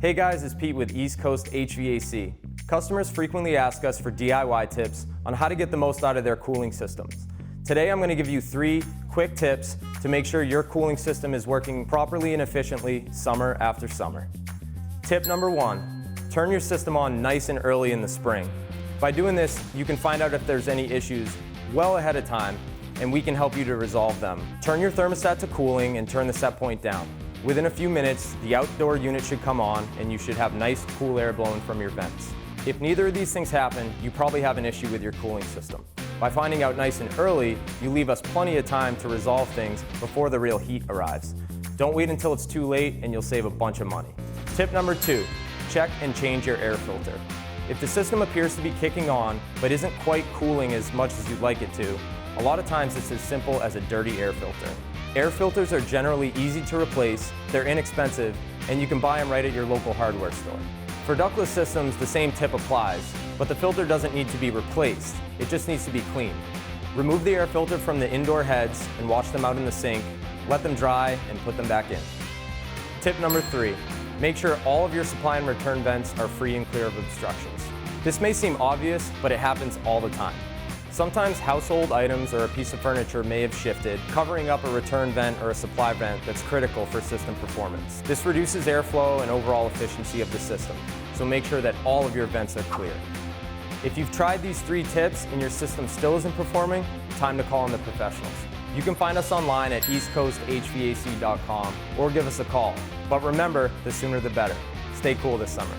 Hey guys, it's Pete with East Coast HVAC. Customers frequently ask us for DIY tips on how to get the most out of their cooling systems. Today I'm going to give you 3 quick tips to make sure your cooling system is working properly and efficiently summer after summer. Tip number 1, turn your system on nice and early in the spring. By doing this, you can find out if there's any issues well ahead of time, and we can help you to resolve them. Turn your thermostat to cooling and turn the set point down. Within a few minutes, the outdoor unit should come on and you should have nice, cool air blowing from your vents. If neither of these things happen, you probably have an issue with your cooling system. By finding out nice and early, you leave us plenty of time to resolve things before the real heat arrives. Don't wait until it's too late and you'll save a bunch of money. Tip number 2, check and change your air filter. If the system appears to be kicking on, but isn't quite cooling as much as you'd like it to, a lot of times it's as simple as a dirty air filter. Air filters are generally easy to replace, they're inexpensive, and you can buy them right at your local hardware store. For ductless systems, the same tip applies, but the filter doesn't need to be replaced, it just needs to be cleaned. Remove the air filter from the indoor heads and wash them out in the sink, let them dry, and put them back in. Tip number 3, make sure all of your supply and return vents are free and clear of obstructions. This may seem obvious, but it happens all the time. Sometimes household items or a piece of furniture may have shifted, covering up a return vent or a supply vent that's critical for system performance. This reduces airflow and overall efficiency of the system, so make sure that all of your vents are clear. If you've tried these 3 tips and your system still isn't performing, time to call in the professionals. You can find us online at eastcoasthvac.com or give us a call. But remember, the sooner the better. Stay cool this summer.